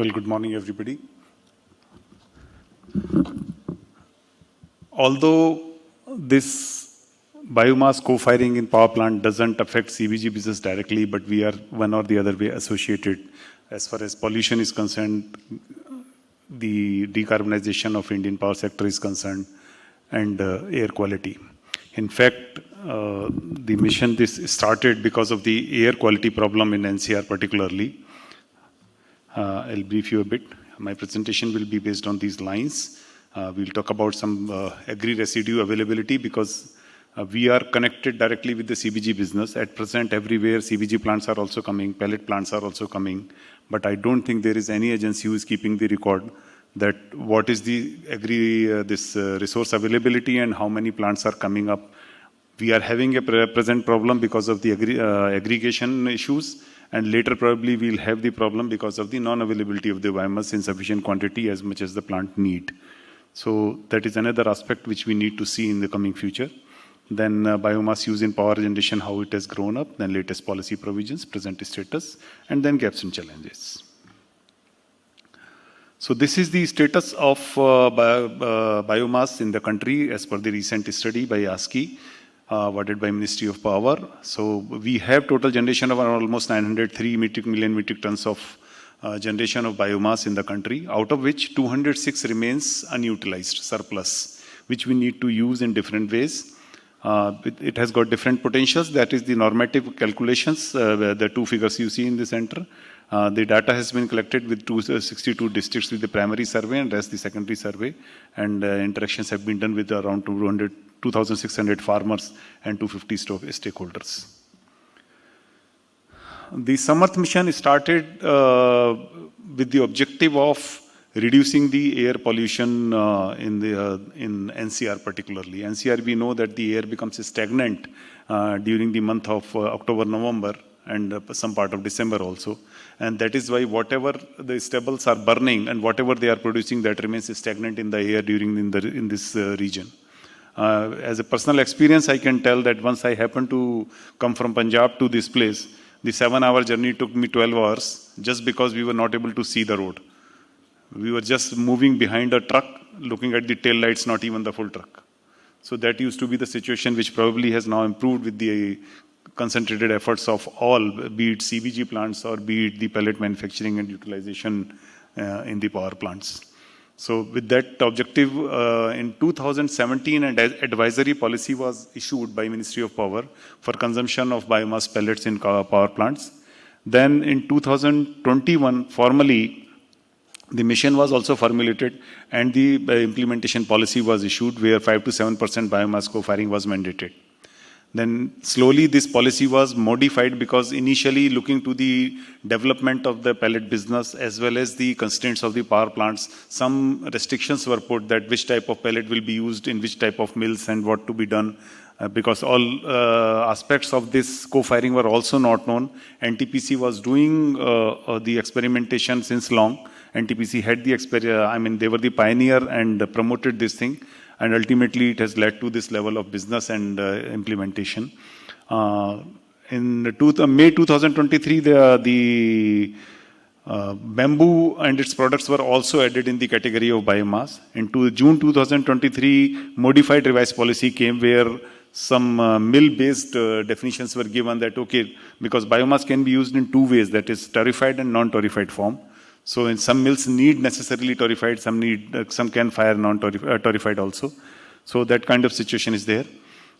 Well, good morning, everybody. Although this biomass co-firing in power plant doesn't affect CBG business directly, but we are one or the other way associated as far as pollution is concerned, the decarbonization of Indian power sector is concerned, and air quality. In fact, the mission this started because of the air quality problem in NCR particularly. I'll brief you a bit. My presentation will be based on these lines. We'll talk about some agri residue availability because we are connected directly with the CBG business. At present, everywhere CBG plants are also coming, pellet plants are also coming, but I don't think there is any agency who is keeping the record that what is the resource availability and how many plants are coming up. We are having a present problem because of the aggregation issues, and later probably we'll have the problem because of the non-availability of the biomass in sufficient quantity as much as the plant need. So that is another aspect which we need to see in the coming future. Then biomass use in power generation, how it has grown up, then latest policy provisions, present status, and then gaps and challenges. So this is the status of biomass in the country as per the recent study by ASCI, awarded by Ministry of Power. So we have total generation of almost 903 million metric tons of generation of biomass in the country, out of which 206 remains unutilized, surplus, which we need to use in different ways. It has got different potentials. That is the normative calculations, the two figures you see in the center. The data has been collected with 262 districts with the primary survey and rest the secondary survey. And interactions have been done with around 2,600 farmers and 250 stakeholders. The Samarth mission started with the objective of reducing the air pollution in NCR particularly. NCR, we know that the air becomes stagnant during the month of October, November, and some part of December also. And that is why whatever the stubbles are burning and whatever they are producing, that remains stagnant in the air in this region. As a personal experience, I can tell that once I happened to come from Punjab to this place, the 7-hour journey took me 12 hours just because we were not able to see the road. We were just moving behind a truck, looking at the tail lights, not even the full truck. So that used to be the situation, which probably has now improved with the concentrated efforts of all, be it CBG plants or be it the pellet manufacturing and utilization in the power plants. So with that objective, in 2017, an advisory policy was issued by Ministry of Power for consumption of biomass pellets in power plants. Then in 2021, formally, the mission was also formulated and the implementation policy was issued where 5 to 7% biomass co-firing was mandated. Then slowly this policy was modified because initially looking to the development of the pellet business as well as the constraints of the power plants, some restrictions were put that which type of pellet will be used in which type of mills and what to be done. Because all aspects of this co-firing were also not known. NTPC was doing the experimentation since long. NTPC had the they were the pioneer and promoted this thing. And ultimately, it has led to this level of business and implementation. In May 2023, the bamboo and its products were also added in the category of biomass. In June 2023, modified revised policy came where some mill-based definitions were given that, okay, because biomass can be used in two ways, that is torrefied and non-torrefied form. So in some mills need necessarily torrefied, some can fire non-torrefied also. So that kind of situation is there.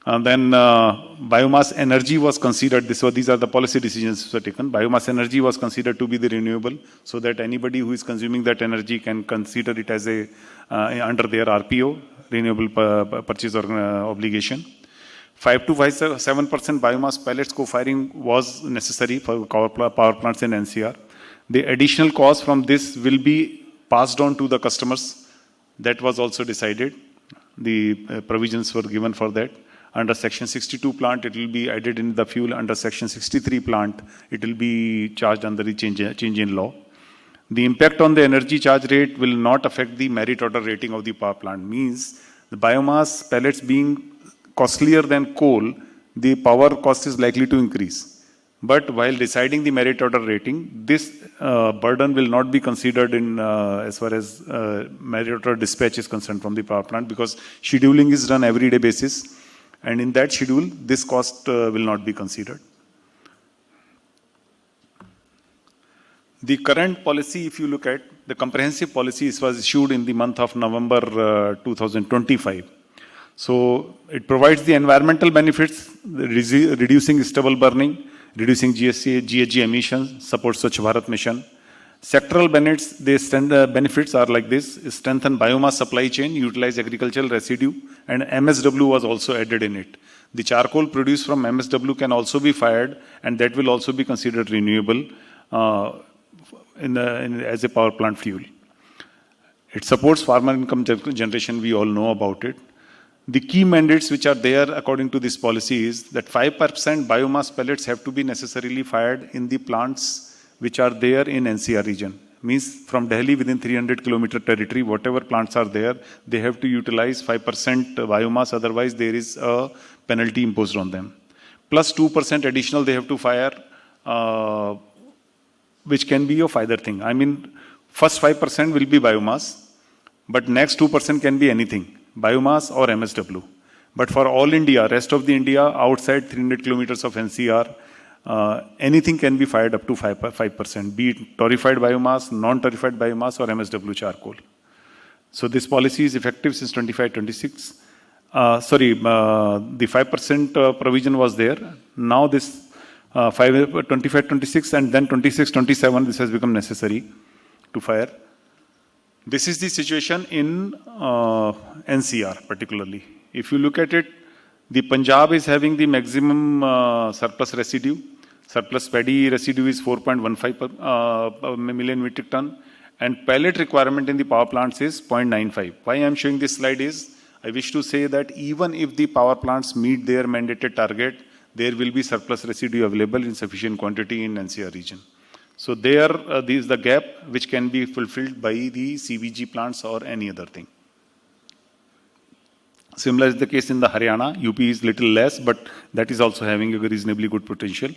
And then biomass energy was considered, these are the policy decisions that were taken. Biomass energy was considered to be the renewable so that anybody who is consuming that energy can consider it as under their RPO, renewable purchase obligation. 5 to 7% biomass pellets co-firing was necessary for power plants in NCR. The additional cost from this will be passed on to the customers. That was also decided. The provisions were given for that. Under Section 62 plant, it will be added in the fuel. Under Section 63 plant, it will be charged under the change in law. The impact on the energy charge rate will not affect the merit order rating of the power plant. Means the biomass pellets being costlier than coal, the power cost is likely to increase. But while deciding the merit order rating, this burden will not be considered in as far as merit order dispatch is concerned from the power plant, because scheduling is done every day basis, and in that schedule, this cost will not be considered. The current policy, if you look at the comprehensive policy, was issued in the month of November 2025. So it provides the environmental benefits, reducing stubble burning, reducing GHG emissions, supports Swachh Bharat mission. Sectoral benefits are like this: strengthen biomass supply chain, utilize agricultural residue, and MSW was also added in it. The charcoal produced from MSW can also be fired, and that will also be considered renewable as a power plant fuel. It supports farmer income generation, we all know about it. The key mandates which are there according to this policy is that 5% biomass pellets have to be necessarily fired in the plants which are there in NCR region. Means from Delhi within 300 kilometer territory, whatever plants are there, they have to utilize 5% biomass, otherwise there is a penalty imposed on them. Plus 2% additional they have to fire, which can be of either thing. I mean, first 5% will be biomass, but next 2% can be anything, biomass or MSW. But for all India, rest of the India, outside 300 kilometers of NCR, anything can be fired up to 5%, be it torrefied biomass, non-torrefied biomass, or MSW charcoal. So this policy is effective since 25-26. The 5% provision was there. Now this 25-26 and then 26-27, this has become necessary to fire. This is the situation in NCR particularly. If you look at it, the Punjab is having the maximum surplus residue. Surplus paddy residue is 4.15 million metric ton, and pellet requirement in the power plants is 0.95. Why I am showing this slide is, I wish to say that even if the power plants meet their mandated target, there will be surplus residue available in sufficient quantity in NCR region. So there, this is the gap which can be fulfilled by the CBG plants or any other thing. Similar is the case in the Haryana. UP is little less, but that is also having a reasonably good potential.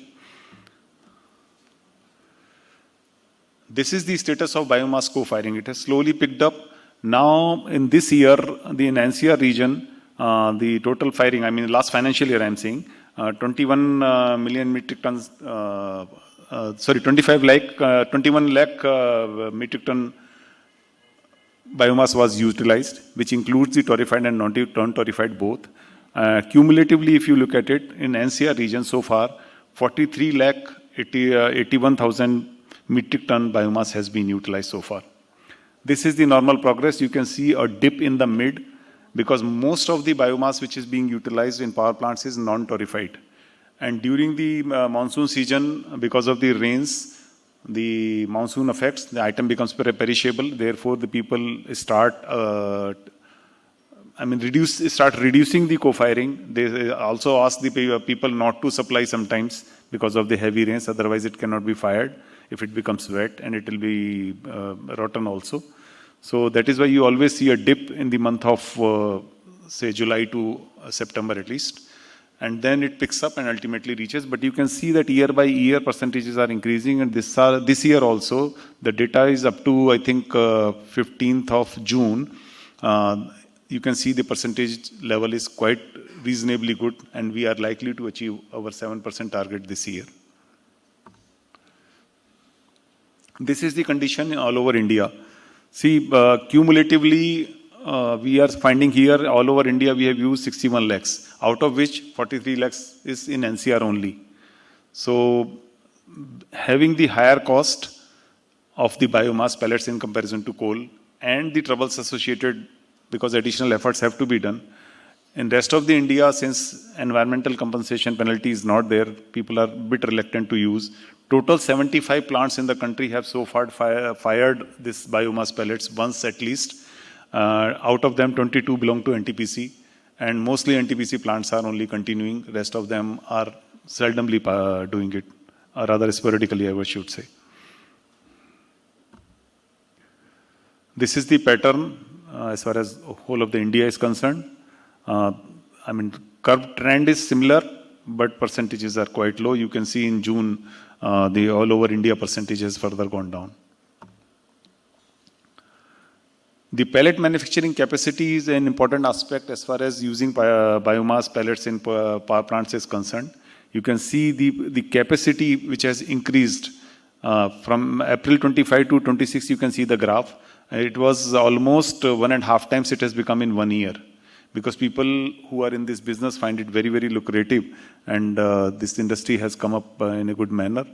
This is the status of biomass co-firing. It has slowly picked up. Now, in this year, in NCR region, the total firing, I mean, last financial year, I'm saying, 21 million metric tons, 21 lakh metric ton biomass was utilized, which includes the torrefied and non-torrefied both. Cumulatively, if you look at it, in NCR region so far, 43 lakh 81,000 metric ton biomass has been utilized so far. This is the normal progress. You can see a dip in the mid, because most of the biomass which is being utilized in power plants is non-torrefied. And during the monsoon season, because of the rains, the monsoon affects, the item becomes perishable. Therefore, the people start reducing the co-firing. They also ask the people not to supply sometimes because of the heavy rains. Otherwise, it cannot be fired if it becomes wet, and it will be rotten also. So that is why you always see a dip in the month of, say, July to September at least. And then it picks up and ultimately reaches. But you can see that year by year percentages are increasing. And this year also, the data is up to, I think, 15th of June. You can see the percentage level is quite reasonably good. And we are likely to achieve our 7% target this year. This is the condition all over India. See, cumulatively, we are finding here all over India, we have used 61 lakhs, out of which 43 lakhs is in NCR only. So, having the higher cost of the biomass pellets in comparison to coal and the troubles associated, because additional efforts have to be done. In rest of the India, since environmental compensation penalty is not there, people are a bit reluctant to use. Total 75 plants in the country have so far fired this biomass pellets once at least. Out of them, 22 belong to NTPC, and mostly NTPC plants are only continuing. The rest of them are seldomly doing it, or rather sporadically, I should say. This is the pattern as far as whole of the India is concerned. I mean, curve trend is similar. but percentages are quite low. You can see in June, the all over India percentage has further gone down. The pellet manufacturing capacity is an important aspect as far as using biomass pellets in power plants is concerned. You can see the capacity which has increased from April 25 to 26. You can see the graph. It was almost 1.5 times it has become in 1 year, because people who are in this business find it very, very lucrative, and this industry has come up in a good manner.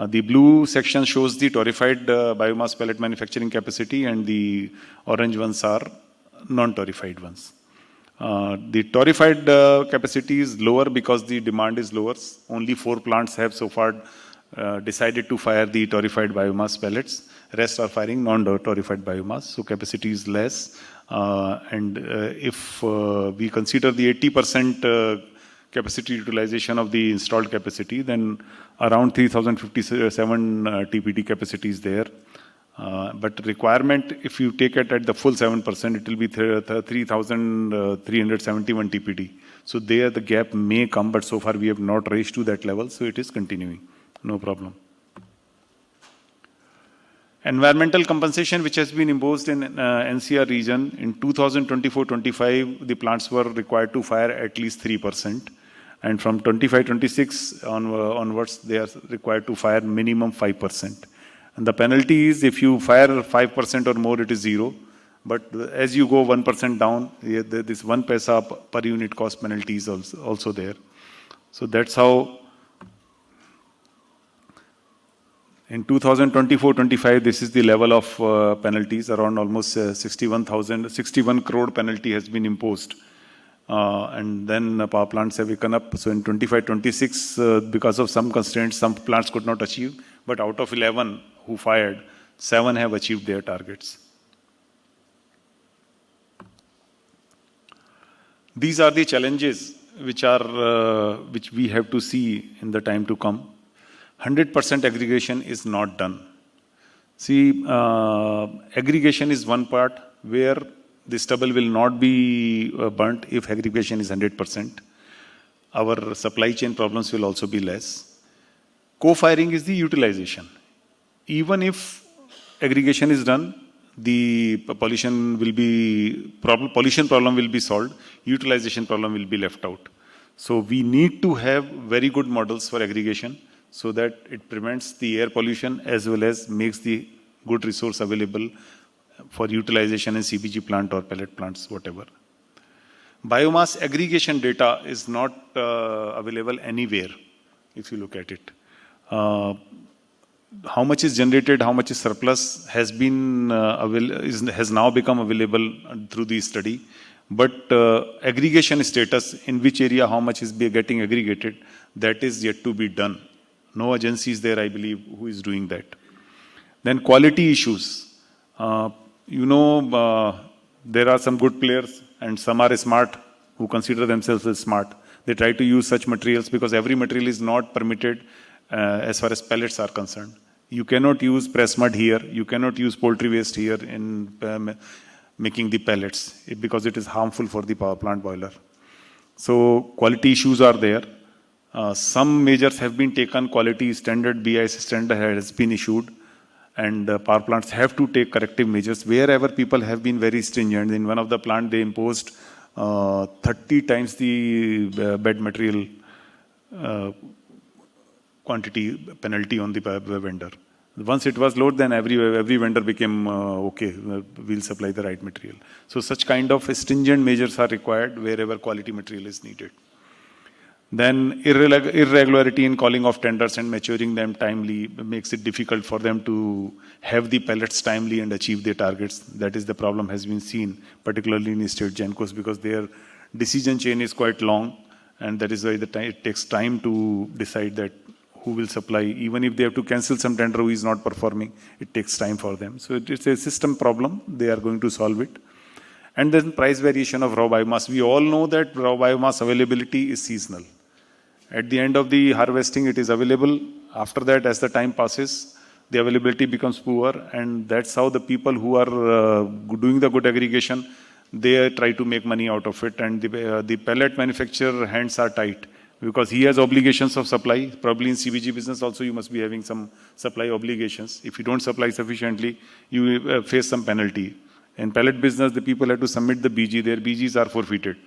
The blue section shows the torrefied biomass pellet manufacturing capacity, and the orange ones are non-torrefied ones. The torrefied capacity is lower because the demand is lower. Only 4 plants have so far decided to fire the torrefied biomass pellets. Rest are firing non-torrefied biomass, so capacity is less. If we consider the 80% capacity utilization of the installed capacity, then around 3057 TPD capacity is there. But requirement, if you take it at the full 7%, it will be 3,371 TPD. So there the gap may come, but so far we have not reached to that level, so it is continuing. No problem. Environmental compensation which has been imposed in NCR region in 2024-25, the plants were required to fire at least 3%. And from 25-26 onwards, they are required to fire minimum 5%. And the penalty is if you fire 5% or more, it is 0. But as you go 1% down, this 1 paisa per unit cost penalty is also there. So that's how in 2024-25, this is the level of penalties. Around almost 61 crore penalty has been imposed. And then power plants have waken up. So in 25-26, because of some constraints, some plants could not achieve. But out of 11 who fired, 7 have achieved their targets. These are the challenges which we have to see in the time to come. 100% aggregation is not done. See, aggregation is one part where the stubble will not be burnt if aggregation is 100%. Our supply chain problems will also be less. Co-firing is the utilization. Even if aggregation is done, the pollution problem will be solved, utilization problem will be left out. So we need to have very good models for aggregation so that it prevents the air pollution as well as makes the good resource available for utilization in CBG plant or pellet plants, whatever. Biomass aggregation data is not available anywhere if you look at it. How much is generated, how much is surplus has now become available through the study. But aggregation status, in which area how much is getting aggregated, that is yet to be done. No agency is there, I believe, who is doing that. Then quality issues. There are some good players and some are smart who consider themselves as smart. They try to use such materials because every material is not permitted as far as pellets are concerned. You cannot use press mud here. You cannot use poultry waste here in making the pellets because it is harmful for the power plant boiler. So quality issues are there. Some measures have been taken. Quality standard, BIS standard has been issued. And power plants have to take corrective measures. Wherever people have been very stringent, in one of the plant they imposed 30 times the bed material quantity penalty on the vendor. Once it was low, then every vendor became okay, we'll supply the right material. So such kind of stringent measures are required wherever quality material is needed. Then irregularity in calling of tenders and maturing them timely makes it difficult for them to have the pellets timely and achieve their targets. That is the problem has been seen, particularly in state GENCOs, because their decision chain is quite long, and that is why it takes time to decide that who will supply. Even if they have to cancel some tender who is not performing, it takes time for them. So it's a system problem. They are going to solve it. And then price variation of raw biomass. We all know that raw biomass availability is seasonal. At the end of the harvesting, it is available. After that, as the time passes, the availability becomes poor, and that's how the people who are doing the good aggregation, they try to make money out of it, and the pellet manufacturer hands are tight. because he has obligations of supply. Probably in CBG business also you must be having some supply obligations. If you don't supply sufficiently, you face some penalty. In pellet business, the people have to submit the BG. Their BGs are forfeited.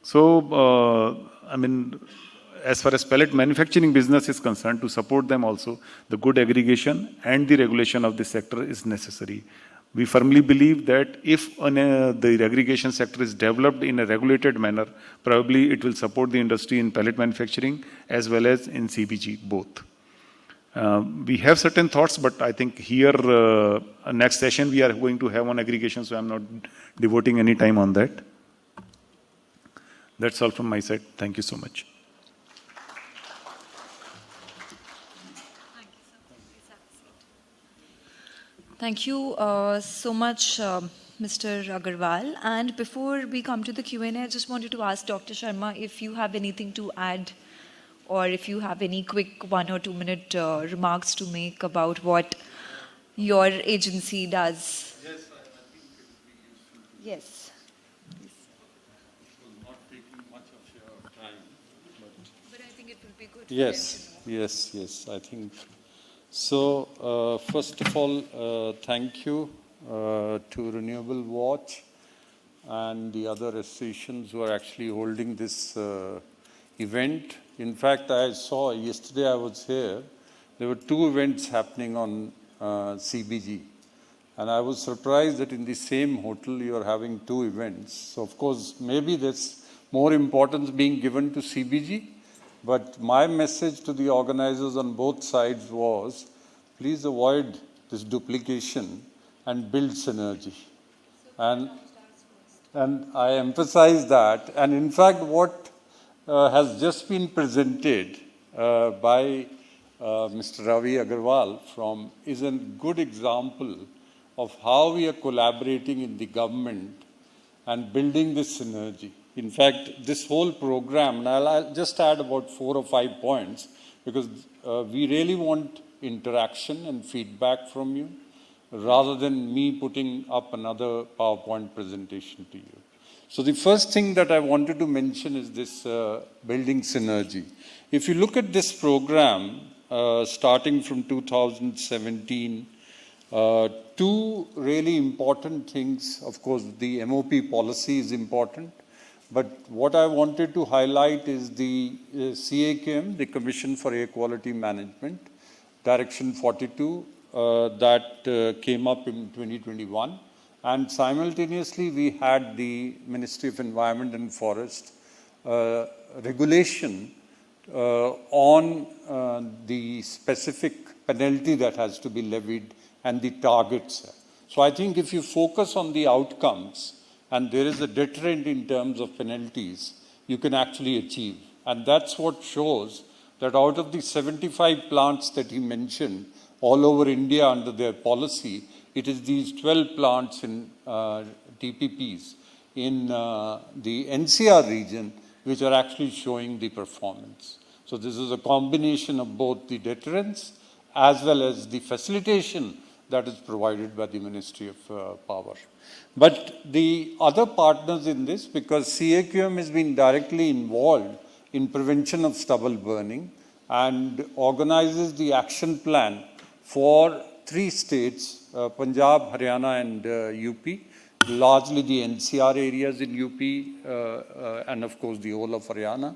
So, I mean, as far as pellet manufacturing business is concerned, to support them also, the good aggregation and the regulation of this sector is necessary. We firmly believe that if the aggregation sector is developed in a regulated manner, probably it will support the industry in pellet manufacturing as well as in CBG, both. We have certain thoughts, but I think here, next session we are going to have on aggregation, so I'm not devoting any time on that. That's all from my side. Thank you so much. Thank you so much, Mr. Agarwal. And before we come to the Q&A, I just wanted to ask Dr. Sharma if you have anything to add, or if you have any quick 1 or 2 minute remarks to make about what your agency does. Yes, I think it would be useful. Yes. It was not taking much of your time. But I think it will be good. Yes, I think. So, first of all, thank you to Renewable Watch and the other associations who are actually holding this event. In fact, I saw yesterday I was here, there were 2 events happening on CBG. And I was surprised that in the same hotel you are having 2 events. So, of course, maybe there's more importance being given to CBG. But my message to the organizers on both sides was, please avoid this duplication and build synergy. And I emphasize that. And in fact, what has just been presented by Mr. Ravi Agarwal is a good example of how we are collaborating in the government and building this synergy. In fact, this whole program, and I'll just add about 4 or 5 points, because we really want interaction and feedback from you, rather than me putting up another PowerPoint presentation to you. So the first thing that I wanted to mention is this building synergy. If you look at this program, starting from 2017, 2 really important things. Of course, the MOP policy is important. But what I wanted to highlight is the CAQM, the Commission for Air Quality Management, Direction 42, that came up in 2021. And simultaneously, we had the Ministry of Environment and Forest regulation on the specific penalty that has to be levied and the targets. So I think if you focus on the outcomes, and there is a deterrent in terms of penalties, you can actually achieve. And that's what shows that out of the 75 plants that he mentioned all over India under their policy, it is these 12 plants in TPPs in the NCR region which are actually showing the performance. So this is a combination of both the deterrence as well as the facilitation that is provided by the Ministry of Power. But the other partners in this, because CAQM has been directly involved in prevention of stubble burning and organizes the action plan for 3 states, Punjab, Haryana and UP, largely the NCR areas in UP and of course the whole of Haryana.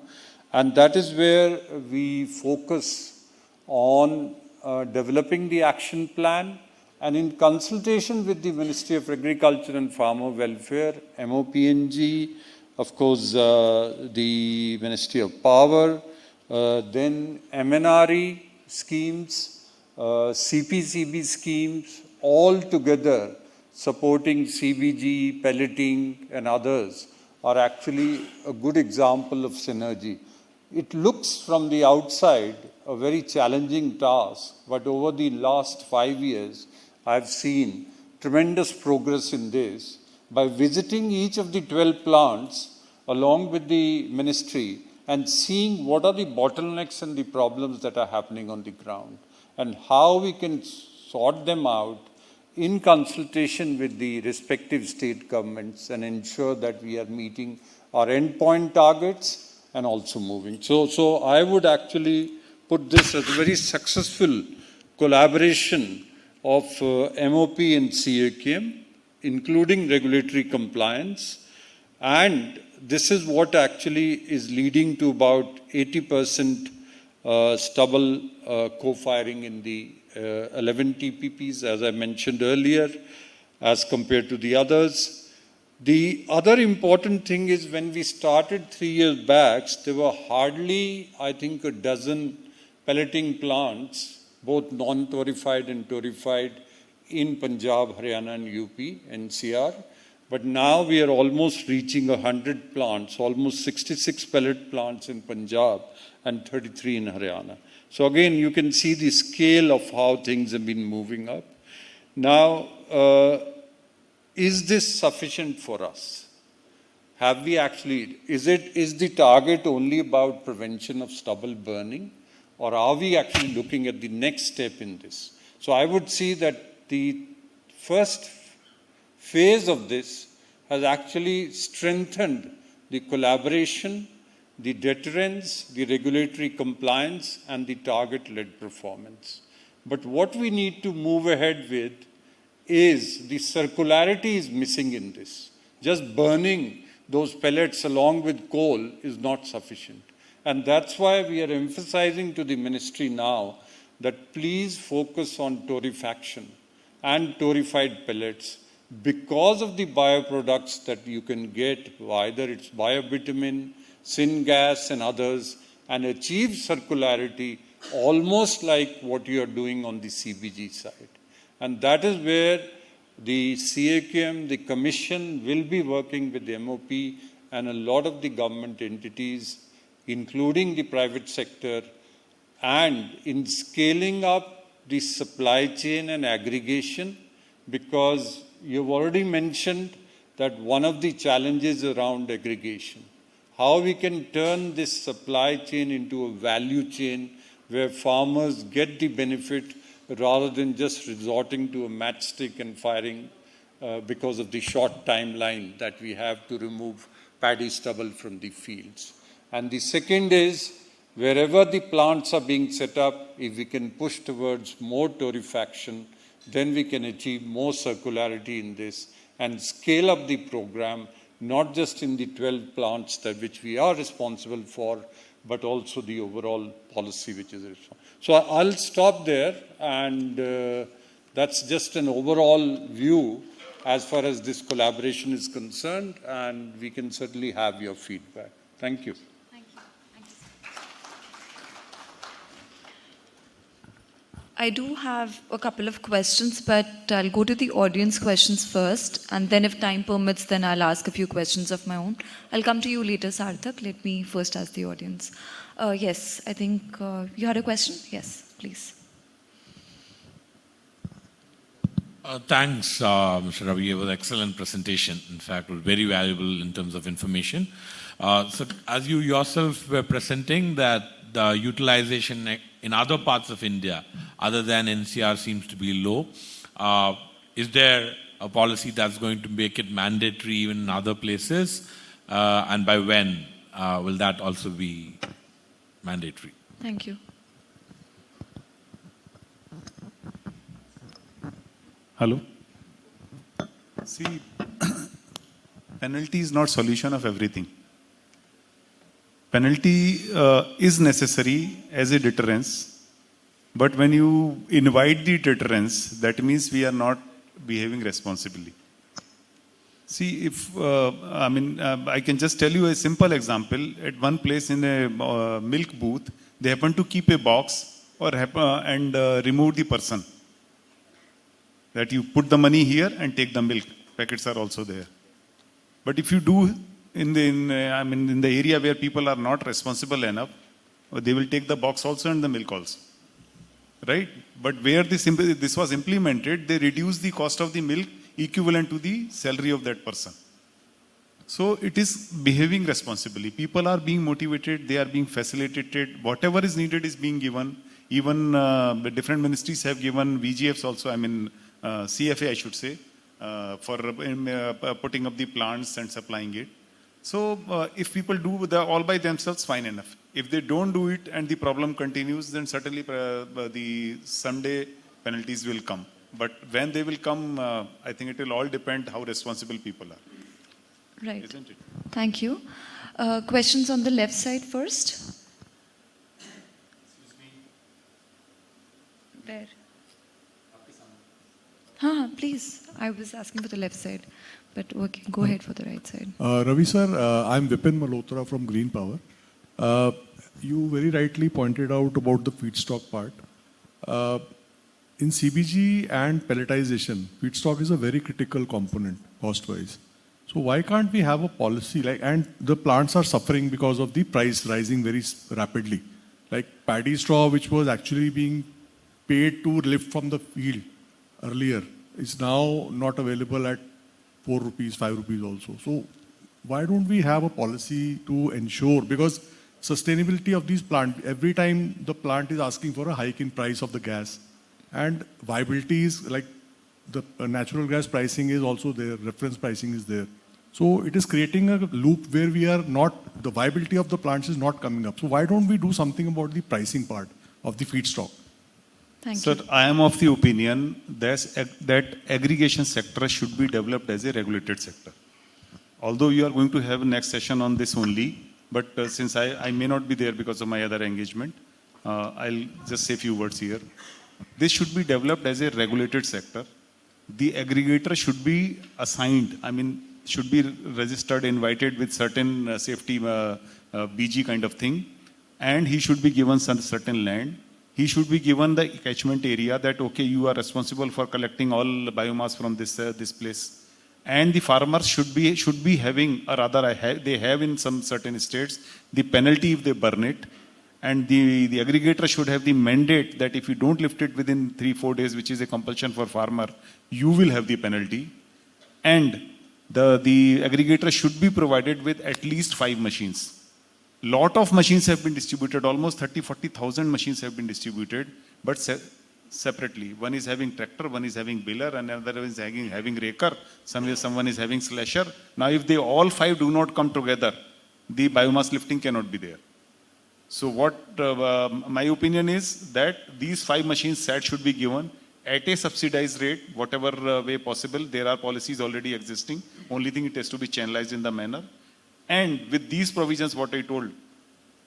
And that is where we focus on developing the action plan, and in consultation with the Ministry of Agriculture and Farmer Welfare, MOPNG, of course the Ministry of Power, then MNRE schemes, CPCB schemes, all together supporting CBG, pelleting and others are actually a good example of synergy. It looks from the outside a very challenging task, but over the last 5 years, I've seen tremendous progress in this by visiting each of the 12 plants along with the ministry and seeing what are the bottlenecks and the problems that are happening on the ground and how we can sort them out in consultation with the respective state governments and ensure that we are meeting our endpoint targets and also moving. So I would actually put this as a very successful collaboration of MOP and CAQM, including regulatory compliance. And this is what actually is leading to about 80% stubble co-firing in the 11 TPPs, as I mentioned earlier, as compared to the others. The other important thing is when we started 3 years back, there were hardly, I think, a dozen pelleting plants, both non-torrefied and torrefied, in Punjab, Haryana and UP, NCR. But now we are almost reaching 100 plants, almost 66 pellet plants in Punjab and 33 in Haryana. So again, you can see the scale of how things have been moving up. Now, is this sufficient for us? Have we actually, is the target only about prevention of stubble burning? Or are we actually looking at the next step in this? So I would see that the first phase of this has actually strengthened the collaboration, the deterrence, the regulatory compliance, and the target-led performance. But what we need to move ahead with is the circularity is missing in this. Just burning those pellets along with coal is not sufficient. And that's why we are emphasizing to the ministry now that please focus on torrefaction and torrefied pellets because of the bioproducts that you can get, either it's biobitumen, syngas and others, and achieve circularity almost like what you are doing on the CBG side. And that is where the CAQM, the Commission, will be working with the MOP and a lot of the government entities, including the private sector, and in scaling up the supply chain and aggregation, because you've already mentioned that one of the challenges around aggregation, how we can turn this supply chain into a value chain where farmers get the benefit rather than just resorting to a matchstick and firing because of the short timeline that we have to remove paddy stubble from the fields. And the second is, wherever the plants are being set up, if we can push towards more torrefaction, then we can achieve more circularity in this and scale up the program, not just in the 12 plants that which we are responsible for, but also the overall policy which is responsible. So I'll stop there, and that's just an overall view as far as this collaboration is concerned, and we can certainly have your feedback. Thank you. Thank you. I do have a couple of questions, but I'll go to the audience questions first, and then if time permits, then I'll ask a few questions of my own. I'll come to you later, Sarthak. Let me first ask the audience. Yes, I think you had a question? Yes, please. Thanks, Mr. Ravi. It was an excellent presentation. In fact, it was very valuable in terms of information. So as you yourself were presenting that the utilization in other parts of India, other than NCR, seems to be low. Is there a policy that's going to make it mandatory even in other places? And by when will that also be mandatory? Thank you. Hello? See, penalty is not solution of everything. Penalty is necessary as a deterrence, but when you invite the deterrence, that means we are not behaving responsibly. See, if, I can just tell you a simple example. At one place in a milk booth, they happen to keep a box and remove the person. That you put the money here and take the milk. Packets are also there. But if you do in the area where people are not responsible enough, they will take the box also and the milk also. Right? But where this was implemented, they reduced the cost of the milk equivalent to the salary of that person. So it is behaving responsibly. People are being motivated, they are being facilitated. Whatever is needed is being given. Even the different ministries have given VGFs also, CFA I should say, for putting up the plants and supplying it. So if people do all by themselves, fine enough. If they don't do it and the problem continues, then certainly the Sunday penalties will come. But when they will come, I think it will all depend how responsible people are, Right. isn't it? Thank you. Questions on the left side first. Where? Please. I was asking for the left side, but okay, go ahead for the right side. Ravi sir, I'm Vipin Malhotra from Green Power. You very rightly pointed out about the feedstock part. In CBG and pelletization, feedstock is a very critical component cost-wise. So why can't we have a policy like, and the plants are suffering because of the price rising very rapidly. Like paddy straw, which was actually being paid to lift from the field earlier, is now not available at 4 rupees, 5 rupees also. So why don't we have a policy to ensure, because sustainability of these plants, every time the plant is asking for a hike in price of the gas, and viability is like the natural gas pricing is also there, reference pricing is there. So it is creating a loop where we are not, the viability of the plants is not coming up. So why don't we do something about the pricing part of the feedstock? Thank Sir, you. I am of the opinion that aggregation sector should be developed as a regulated sector. Although you are going to have a next session on this only, but since I may not be there because of my other engagement, I'll just say a few words here. This should be developed as a regulated sector. The aggregator should be assigned, should be registered, invited with certain safety BG kind of thing, and he should be given some certain land. He should be given the catchment area that, okay, you are responsible for collecting all biomass from this place. And the farmers should be having, or rather they have in some certain states, the penalty if they burn it. And the aggregator should have the mandate that if you don't lift it within 3-4 days, which is a compulsion for farmer, you will have the penalty. And the aggregator should be provided with at least 5 machines. Lot of machines have been distributed, almost 30,000-40,000 machines have been distributed, but separately. One is having tractor, one is having baler, and another is having raker, someone is having slasher. Now if they all 5 do not come together, the biomass lifting cannot be there. So what my opinion is that these 5 machines set should be given at a subsidized rate, whatever way possible. There are policies already existing. Only thing, it has to be channelized in the manner. And with these provisions, what I told,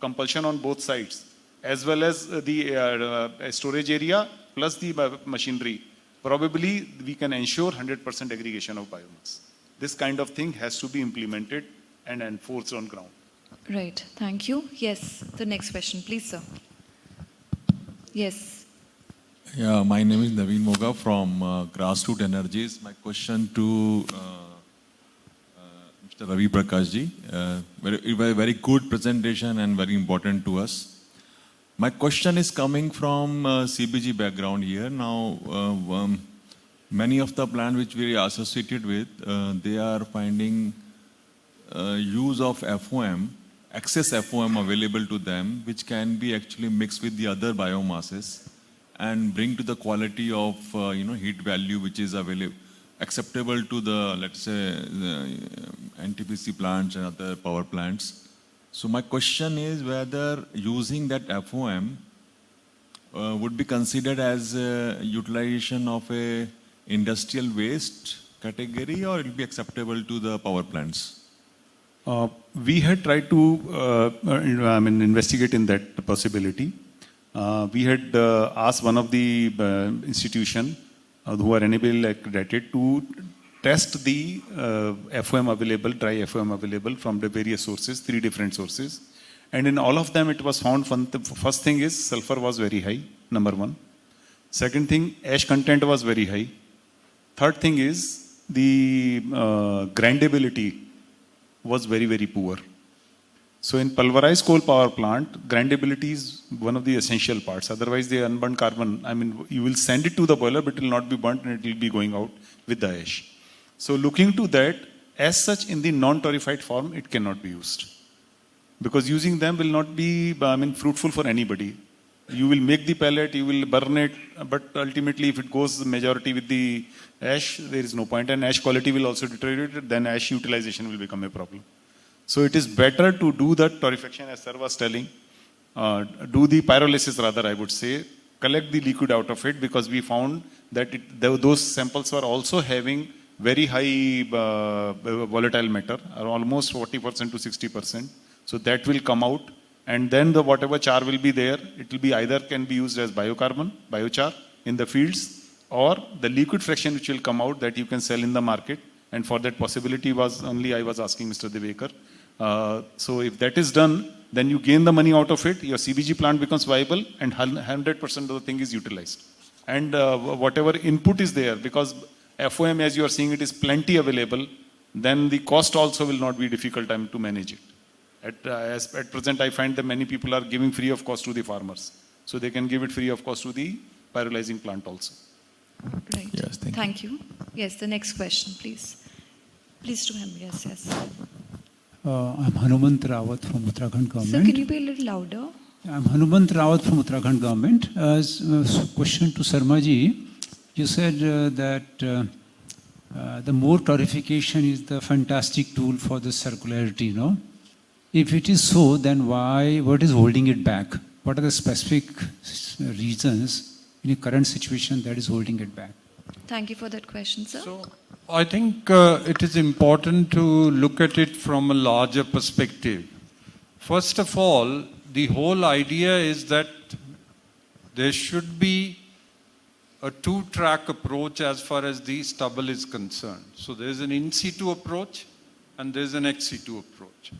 compulsion on both sides, as well as the storage area plus the machinery, probably we can ensure 100% aggregation of biomass. This kind of thing has to be implemented and enforced on ground. Right. Thank you. Yes. The next question, please, sir. Yes. Yeah, my name is Naveen Moga from Grassroot Energies. My question to Mr. Ravi Prakash ji. Very good presentation and very important to us. My question is coming from CBG background here. Now, many of the plants which we are associated with, they are finding use of FOM, excess FOM available to them, which can be actually mixed with the other biomasses and bring to the quality of heat value which is acceptable to the, let's say, the NTPC plants and other power plants. So my question is whether using that FOM would be considered as utilization of a industrial waste category, or it will be acceptable to the power plants? We had tried to investigate in that possibility. We had asked one of the institution who are enable accredited to test the FOM available, dry FOM available from the various sources, 3 different sources. And in all of them, it was found, first thing is sulfur was very high, number 1. Second thing, ash content was very high. Third thing is the grindability was very, very poor. So in pulverized coal power plant, grindability is one of the essential parts. Otherwise, the unburnt carbon, you will send it to the boiler, but it will not be burnt and it will be going out with the ash. So looking to that, as such in the non-torrefied form, it cannot be used. Because using them will not be fruitful for anybody. You will make the pellet, you will burn it, but ultimately if it goes majority with the ash, there is no point. And ash quality will also deteriorate, then ash utilization will become a problem. So it is better to do the torrefaction as sir was telling, do the pyrolysis rather, I would say, collect the liquid out of it, because we found that those samples were also having very high volatile matter, almost 40% to 60%. So that will come out, and then the whatever char will be there, it will be either can be used as biocarbon, biochar in the fields, or the liquid fraction which will come out that you can sell in the market. And for that possibility was only I was asking Mr. Devekar. So if that is done, then you gain the money out of it, your CBG plant becomes viable, and 100% of the thing is utilized. And whatever input is there, because FOM, as you are seeing, it is plenty available, then the cost also will not be difficult time to manage it. At present, I find that many people are giving free of cost to the farmers. So they can give it free of cost to the pyrolyzing plant also. Right. Yes, thank you. Yes, the next question, please. Please to him, yes, yes. I'm Hanumant Rawat from Uttarakhand government. Sir, can you be a little louder? I'm Hanumant Rawat from Uttarakhand government. Question to Sarmaji. You said that the more torrefication is the fantastic tool for the circularity, no? If it is so, then what is holding it back? What are the specific reasons in the current situation that is holding it back? Thank you for that question, sir. So I think it is important to look at it from a larger perspective. First of all, the whole idea is that there should be a two-track approach as far as the stubble is concerned. So there's an in situ approach and there's an ex situ approach.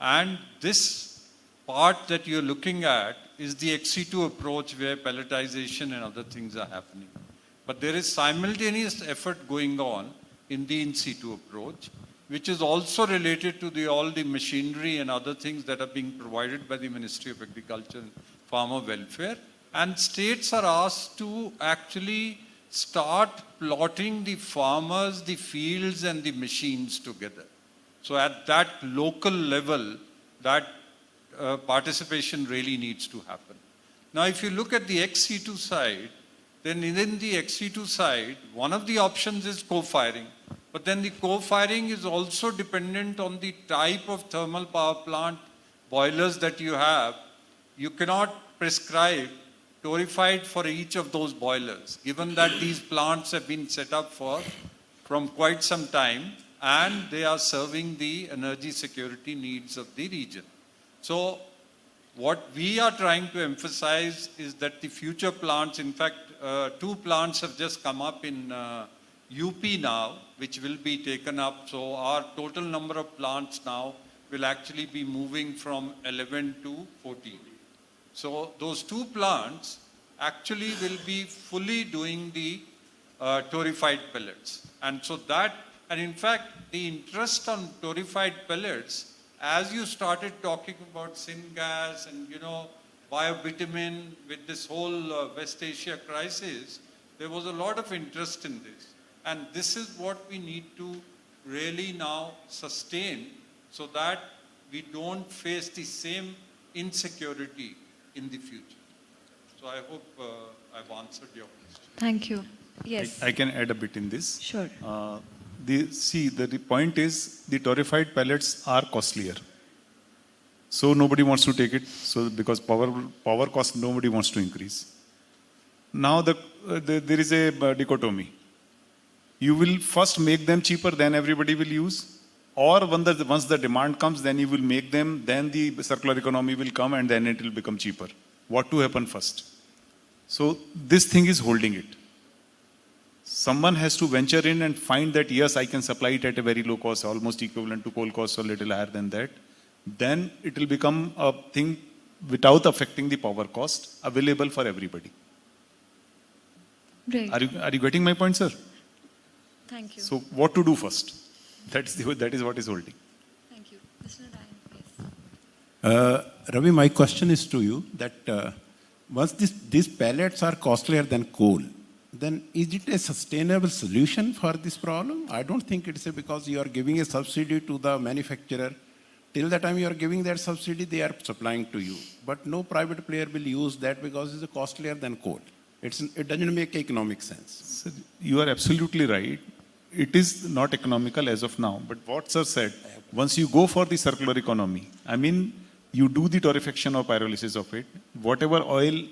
And this part that you're looking at is the ex situ approach where pelletization and other things are happening. But there is simultaneous effort going on in the in situ approach, which is also related to all the machinery and other things that are being provided by the Ministry of Agriculture and Farmer Welfare. And states are asked to actually start plotting the farmers, the fields and the machines together. So at that local level, that participation really needs to happen. Now, if you look at the ex situ side, then within the ex situ side, one of the options is co-firing. But then the co-firing is also dependent on the type of thermal power plant boilers that you have. You cannot prescribe torrefied for each of those boilers, given that these plants have been set up from quite some time and they are serving the energy security needs of the region. So what we are trying to emphasize is that the future plants, in fact, 2 plants have just come up in UP now, which will be taken up. So our total number of plants now will actually be moving from 11 to 14. So those 2 plants actually will be fully doing the torrefied pellets. And so that, and in fact, the interest on torrefied pellets, as you started talking about syngas and, biobitumen with this whole West Asia crisis, there was a lot of interest in this. And this is what we need to really now sustain so that we don't face the same insecurity in the future. So I hope I've answered your question. Thank you. Yes. I can add a bit in this. Sure. The point is the torrefied pellets are costlier. So nobody wants to take it. So because power cost, nobody wants to increase. Now there is a dichotomy. You will first make them cheaper, then everybody will use. Or once the demand comes, then you will make them, then the circular economy will come and then it will become cheaper. What to happen first? So this thing is holding it. Someone has to venture in and find that, yes, I can supply it at a very low cost, almost equivalent to coal cost or little higher than that. Then it will become a thing without affecting the power cost, available for everybody. Right. Are you getting my point, sir? Thank you. So what to do first? That is what is holding. Thank you. Mr. Narayan, yes. Ravi, my question is to you that once these pellets are costlier than coal, then is it a sustainable solution for this problem? I don't think it's because you are giving a subsidy to the manufacturer. Till the time you are giving that subsidy, they are supplying to you. But no private player will use that because it's costlier than coal. It doesn't make economic sense. So you are absolutely right. it is not economical as of now. But what sir said, once you go for the circular economy, I mean, you do the torrefaction or pyrolysis of it, whatever oil,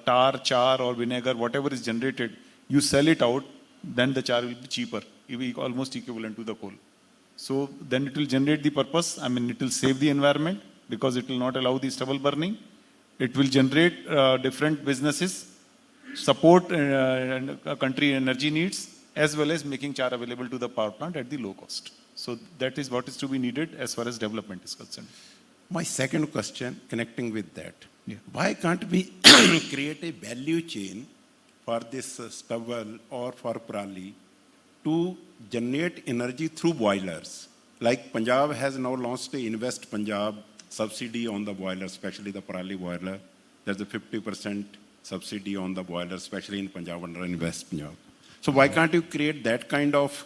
tar, char or vinegar, whatever is generated, you sell it out, then the char will be cheaper, it will be almost equivalent to the coal. So then it will generate the purpose, I mean, it will save the environment because it will not allow the stubble burning. It will generate different businesses, support country energy needs, as well as making char available to the power plant at the low cost. So that is what is to be needed as far as development is concerned. My second question, connecting with that. Yeah. Why can't we create a value chain for this stubble or for parali to generate energy through boilers? Like Punjab has now launched a Invest Punjab subsidy on the boiler, especially the parali boiler. There's a 50% subsidy on the boiler, especially in Punjab under Invest Punjab. So why can't you create that kind of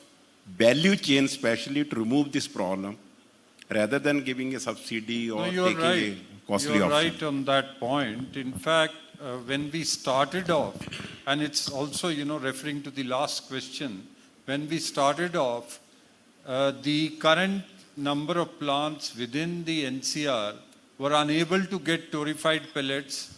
value chain, especially to remove this problem, rather than giving a subsidy or No, you're taking right. a costly You're option? right on that point. In fact, when we started off, and it's also, referring to the last question, when we started off, the current number of plants within the NCR were unable to get torrefied pellets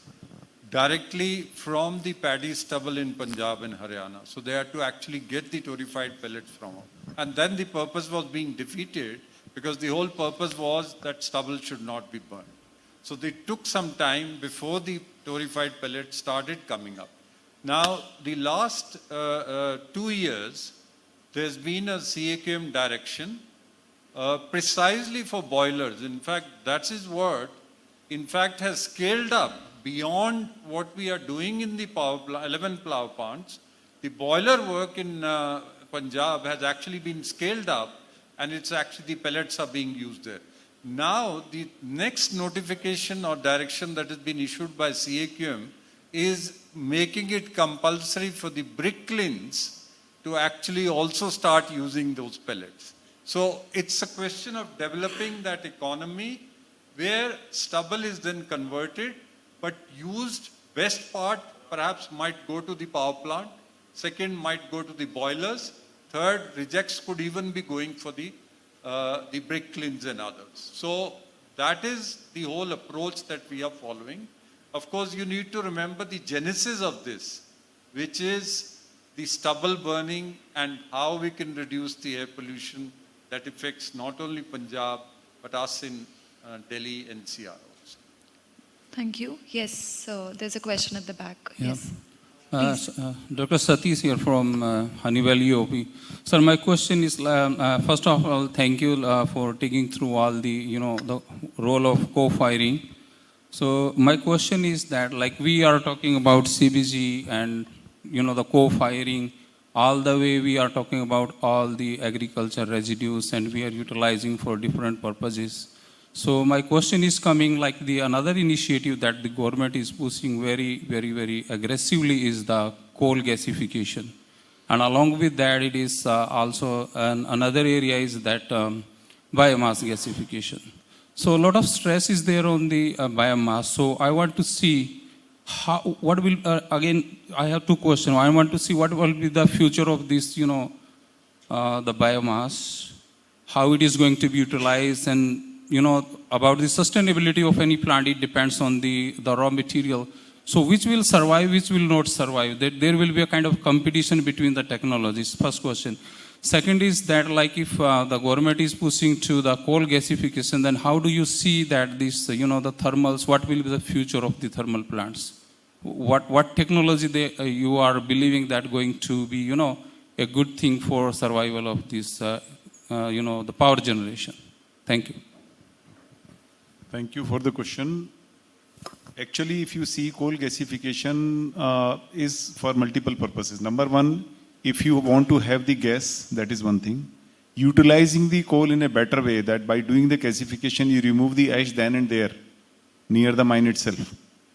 directly from the paddy stubble in Punjab and Haryana. So they had to actually get the torrefied pellets from them. And then the purpose was being defeated because the whole purpose was that stubble should not be burned. So they took some time before the torrefied pellets started coming up. Now, the last 2 years, there's been a CAQM direction precisely for boilers. In fact, that's his word. In fact, has scaled up beyond what we are doing in the 11 power plants. The boiler work in Punjab has actually been scaled up, and it's actually the pellets are being used there. Now, the next notification or direction that has been issued by CAQM is making it compulsory for the bricklins to actually also start using those pellets. So it's a question of developing that economy where stubble is then converted, but used, best part perhaps might go to the power plant, second might go to the boilers, third, rejects could even be going for the bricklins and others. So that is the whole approach that we are following. Of course, you need to remember the genesis of this, which is the stubble burning and how we can reduce the air pollution that affects not only Punjab, but us in Delhi NCR also. Thank you. Yes, so there's a question at the back. Yeah. Yes. Dr. Satish here from Honeywell EOP. Sir, my question is, first of all, thank you for taking through all the, the role of co-firing. So my question is that, like, we are talking about CBG and, the co-firing, all the way we are talking about all the agriculture residues and we are utilizing for different purposes. So my question is coming like another initiative that the government is pushing very, very, very aggressively is the coal gasification. And along with that, it is also another area is that biomass gasification. So a lot of stress is there on the biomass. So I want to see what will, again, I have two questions. I want to see what will be the future of this, the biomass, how it is going to be utilized, and about the sustainability of any plant, it depends on the raw material. So which will survive, which will not survive? There will be a kind of competition between the technologies, first question. Second is that, like, if the government is pushing to the coal gasification, then how do you see that this, the thermals, what will be the future of the thermal plants? What technology you are believing that going to be, a good thing for survival of this, the power generation? Thank you. Thank you for the question. Actually, if you see, coal gasification is for multiple purposes. Number one, if you want to have the gas, that is one thing. Utilizing the coal in a better way, that by doing the gasification, you remove the ash then and there, near the mine itself.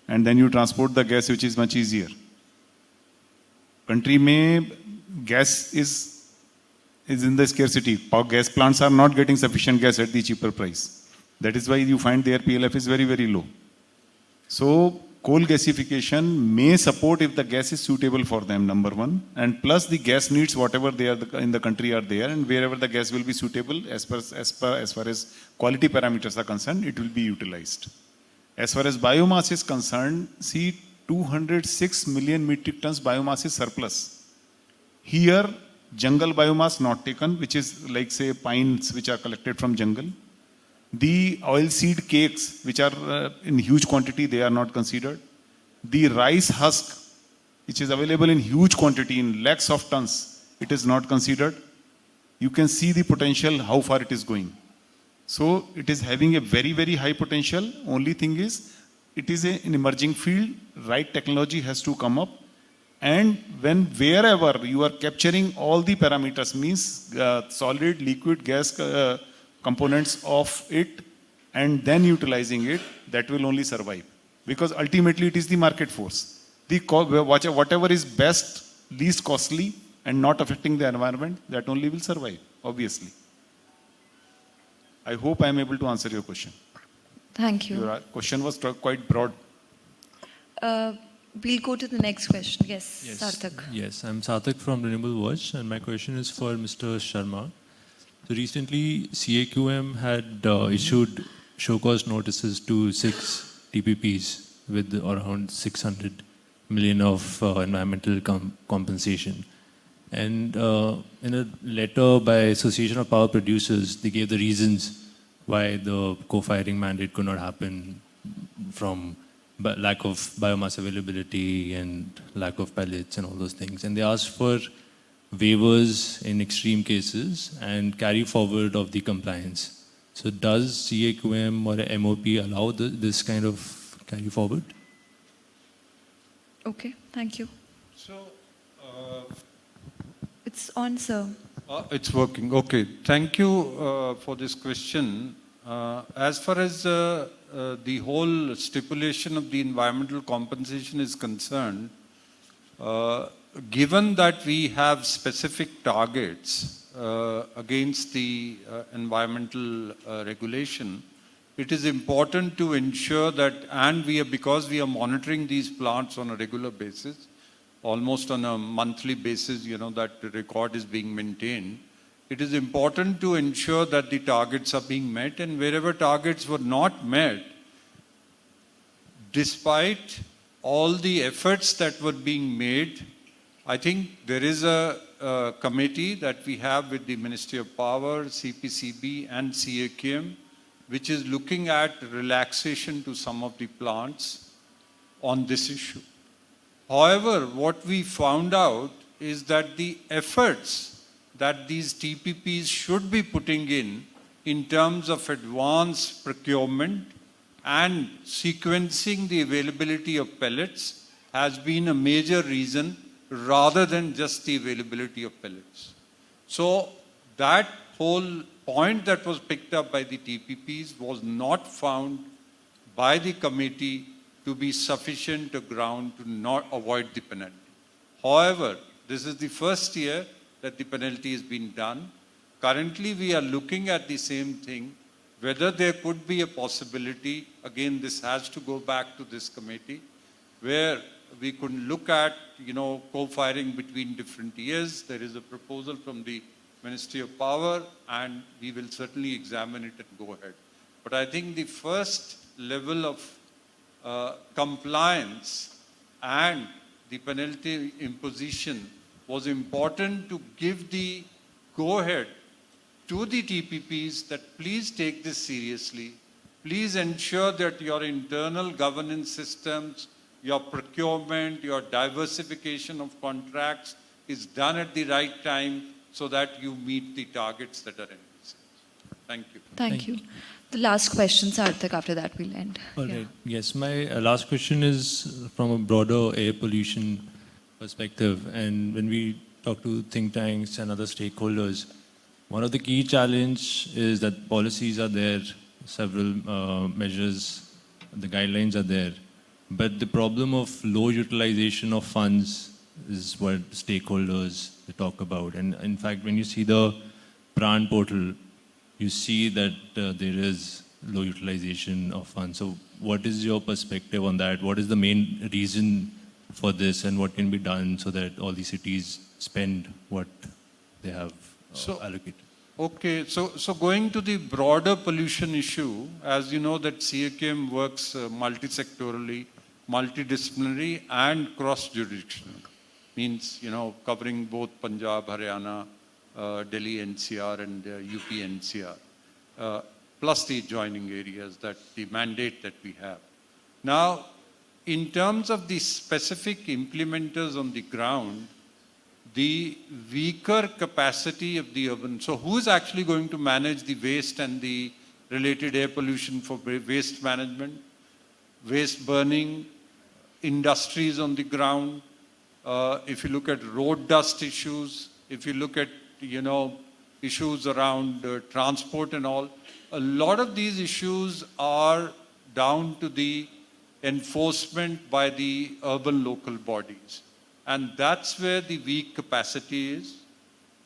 And then you transport the gas, which is much easier. Country mein gas is in the scarcity. Power gas plants are not getting sufficient gas at the cheaper price. That is why you find their PLF is very, very low. So coal gasification may support if the gas is suitable for them, number one, and plus the gas needs whatever they are in the country are there, and wherever the gas will be suitable as far as quality parameters are concerned, it will be utilized. As far as biomass is concerned, see, 206 million metric tons biomass is surplus. Here, jungle biomass not taken, which is like say pines which are collected from jungle. The oil seed cakes, which are in huge quantity, they are not considered. The rice husk, which is available in huge quantity, in lakhs of tons, it is not considered. You can see the potential, how far it is going. So it is having a very, very high potential. Only thing is, it is an emerging field. Right technology has to come up. And wherever you are capturing all the parameters, means solid, liquid, gas components of it, and then utilizing it, that will only survive. Because ultimately it is the market force. Whatever is best, least costly, and not affecting the environment, that only will survive, obviously. I hope I am able to answer your question. Thank you. Your question was quite broad. We'll go to the next question. Yes, Sarthak. Yes, I'm Sarthak from Renewable Watch, and my question is for Mr. Sharma. So recently, CAQM had issued show cause notices to 6 TPPs with around 600 million of environmental compensation. And in a letter by Association of Power Producers, they gave the reasons why the co-firing mandate could not happen, from lack of biomass availability and lack of pellets and all those things. And they asked for waivers in extreme cases and carry forward of the compliance. So does CAQM or MOP allow this kind of carry forward? Okay, thank you. So, It's on, sir. it's working. Okay. Thank you for this question. As far as the whole stipulation of the environmental compensation is concerned, given that we have specific targets against the environmental regulation, it is important to ensure that, and because we are monitoring these plants on a regular basis, almost on a monthly basis, that the record is being maintained. It is important to ensure that the targets are being met, and wherever targets were not met, despite all the efforts that were being made, I think there is a committee that we have with the Ministry of Power, CPCB and CAQM, which is looking at relaxation to some of the plants on this issue. However, what we found out is that the efforts that these TPPs should be putting in terms of advanced procurement and sequencing the availability of pellets, has been a major reason rather than just the availability of pellets. So that whole point that was picked up by the TPPs was not found by the committee to be sufficient a ground to not avoid the penalty. However, this is the first year that the penalty has been done. Currently, we are looking at the same thing, whether there could be a possibility, again, this has to go back to this committee, where we could look at, co-firing between different years. There is a proposal from the Ministry of Power, and we will certainly examine it and go ahead. But I think the first level of compliance and the penalty imposition was important to give the go-ahead to the TPPs that please take this seriously. Please ensure that your internal governance systems, your procurement, your diversification of contracts is done at the right time so that you meet the targets that are envisaged. Thank you. Thank you. The last question, Sarthak, after that we'll end. All right. Yes, my last question is from a broader air pollution perspective. And when we talk to think tanks and other stakeholders, one of the key challenges is that policies are there, several measures, the guidelines are there. But the problem of low utilization of funds is what stakeholders talk about. And in fact, when you see the PRAN portal, you see that there is low utilization of funds. So what is your perspective on that? What is the main reason for this, and what can be done so that all these cities spend what they have allocated? Okay, so going to the broader pollution issue, as you know that CAQM works multi-sectorally, multidisciplinary and cross-jurisdictional. Means, covering both Punjab, Haryana, Delhi NCR and UP NCR, plus the adjoining areas, that the mandate that we have. Now, in terms of the specific implementers on the ground, the weaker capacity of the urban, so who is actually going to manage the waste and the related air pollution for waste management, waste burning, industries on the ground, if you look at road dust issues, if you look at, issues around transport and all, a lot of these issues are down to the enforcement by the urban local bodies. And that's where the weak capacity is.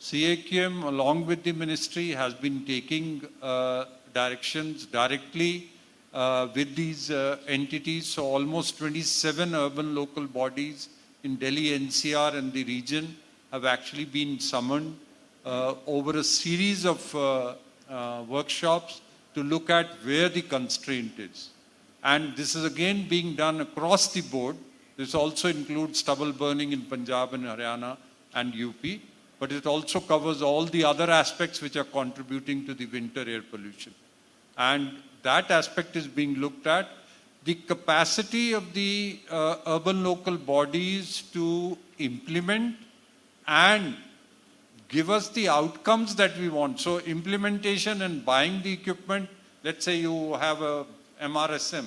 CAQM, along with the ministry, has been taking directions directly with these entities. So almost 27 urban local bodies in Delhi NCR and the region have actually been summoned over a series of workshops to look at where the constraint is. And this is again being done across the board. This also includes stubble burning in Punjab and Haryana and UP, but it also covers all the other aspects which are contributing to the winter air pollution. And that aspect is being looked at. The capacity of the urban local bodies to implement and give us the outcomes that we want. So implementation and buying the equipment, let's say you have a MRSM,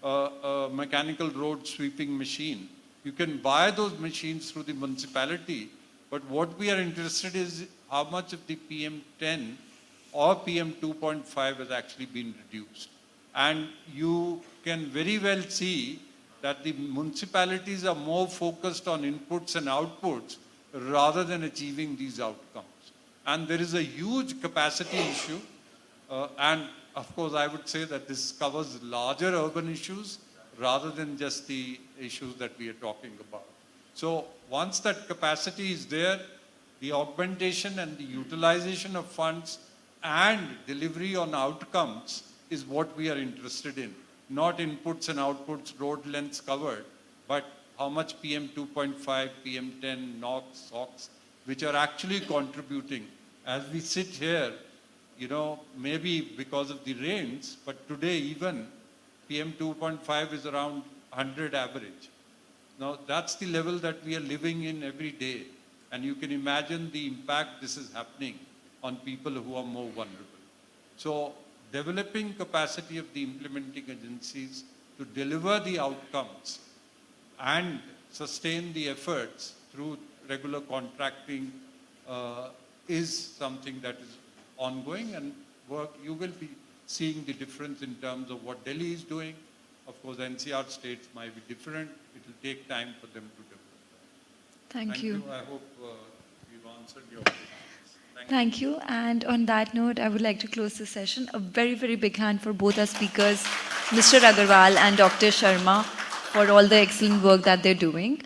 a mechanical road sweeping machine. You can buy those machines through the municipality, but what we are interested in is how much of the PM10 or PM2.5 has actually been reduced. And you can very well see that the municipalities are more focused on inputs and outputs rather than achieving these outcomes. And there is a huge capacity issue. And of course, I would say that this covers larger urban issues rather than just the issues that we are talking about. So once that capacity is there, the augmentation and the utilization of funds and delivery on outcomes is what we are interested in. Not inputs and outputs, road lengths covered, but how much PM2.5, PM10, NOx, SOx, which are actually contributing. As we sit here, maybe because of the rains, but today even PM2.5 is around 100 average. Now that's the level that we are living in every day. And you can imagine the impact this is happening on people who are more vulnerable. So developing capacity of the implementing agencies to deliver the outcomes and sustain the efforts through regular contracting is something that is ongoing, and you will be seeing the difference in terms of what Delhi is doing. Of course, NCR states might be different. It will take time for them to develop. Thank you. I hope we've answered your questions. Thank you. And on that note, I would like to close the session. A very, very big hand for both our speakers, Mr. Agarwal and Dr. Sharma, for all the excellent work that they're doing.